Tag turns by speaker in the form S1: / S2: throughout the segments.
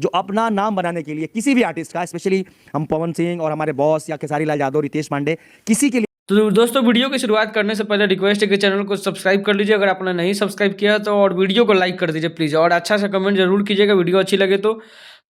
S1: जो अपना नाम बनाने के लिए किसी भी आर्टिस्ट का, स्पेशली हम पवन सिंह और हमारे बॉस या खेसारी लाल यादव, रितेश पांडे, किसी के लिए।
S2: तो दोस्तों, वीडियो की शुरुआत करने से पहले रिक्वेस्ट है कि चैनल को सब्सक्राइब कर लीजिए अगर आपने नहीं सब्सक्राइब किया तो, और वीडियो को लाइक कर दीजिए प्लीज़, और अच्छा सा कमेंट जरूर कीजिएगा वीडियो अच्छी लगे तो।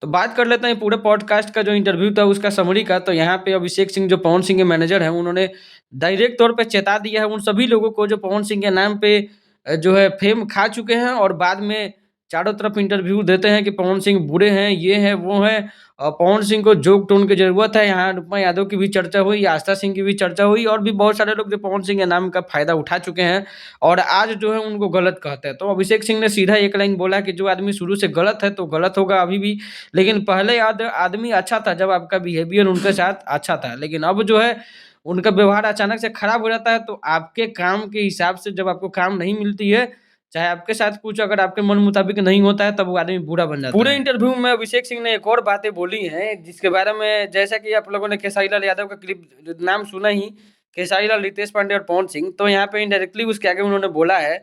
S2: बात कर लेते हैं पूरे पॉडकास्ट का जो इंटरव्यू था उसका समरी का। तो यहाँ पे अभिषेक सिंह जो पवन सिंह के मैनेजर हैं, उन्होंने डायरेक्ट तौर पे चेता दिया है उन सभी लोगों को जो पवन सिंह के नाम पे जो है फेम खा चुके हैं, और बाद में चारों तरफ इंटरव्यू देते हैं कि पवन सिंह बुरे हैं, ये हैं, वो हैं। पवन सिंह को जोक टोन की ज़रूरत है। यहाँ अनुपमा यादव की भी चर्चा हुई, आस्था सिंह की भी चर्चा हुई, और भी बहुत सारे लोग जो पवन सिंह के नाम का फ़ायदा उठा चुके हैं और आज जो है उनको गलत कहते हैं। तो अभिषेक सिंह ने सीधा एक लाइन बोला कि जो आदमी शुरू से गलत है तो गलत होगा अभी भी, लेकिन पहले आदमी अच्छा था जब आपका बिहेवियर उनके साथ अच्छा था, लेकिन अब जो है उनका व्यवहार अचानक से खराब हो जाता है। तो आपके काम के हिसाब से जब आपको काम नहीं मिलती है, चाहे आपके साथ कुछ अगर आपके मन मुताबिक नहीं होता है, तब वो आदमी बुरा बन जाता है। पूरे इंटरव्यू में अभिषेक सिंह ने एक और बातें बोली हैं जिसके बारे में, जैसा कि आप लोगों ने खेसारी लाल यादव का क्लिप नाम सुना ही, खेसारी लाल, रितेश पांडे और पवन सिंह। तो यहाँ पे इनडायरेक्टली उसके आगे उन्होंने बोला है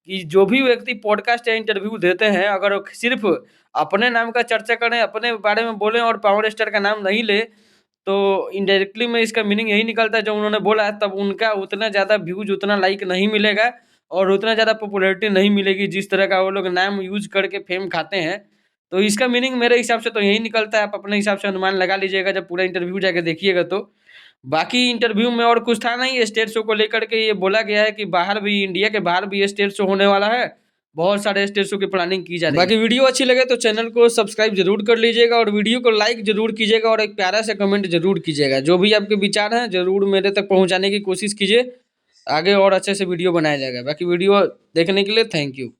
S2: कि जो भी व्यक्ति पॉडकास्ट या इंटरव्यू देते हैं, अगर वो सिर्फ अपने नाम का चर्चा करें, अपने बारे में बोलें और पावर स्टार का नाम नहीं ले, तो इनडायरेक्टली में इसका मीनिंग यही निकलता है जो उन्होंने बोला है, तब उनका उतना ज़्यादा व्यूज, उतना लाइक नहीं मिलेगा और उतना ज़्यादा पॉपुलैरिटी नहीं मिलेगी जिस तरह का वो लोग नाम यूज़ करके फेम खाते हैं। तो इसका मीनिंग मेरे हिसाब से तो यही निकलता है, आप अपने हिसाब से अनुमान लगा लीजिएगा जब पूरा इंटरव्यू जाके देखिएगा तो। बाकी इंटरव्यू में और कुछ था नहीं, स्टेज शो को लेकर के ये बोला गया है कि बाहर भी, इंडिया के बाहर भी स्टेज शो होने वाला है, बहुत सारे स्टेज शो की प्लानिंग की जा रही है। बाकी वीडियो अच्छी लगे तो चैनल को सब्सक्राइब जरूर कर लीजिएगा और वीडियो को लाइक जरूर कीजिएगा और एक प्यारा सा कमेंट जरूर कीजिएगा। जो भी आपके विचार हैं जरूर मेरे तक पहुंचाने की कोशिश कीजिए, आगे और अच्छे से वीडियो बनाया जाएगा। बाकी वीडियो देखने के लिए थैंक यू।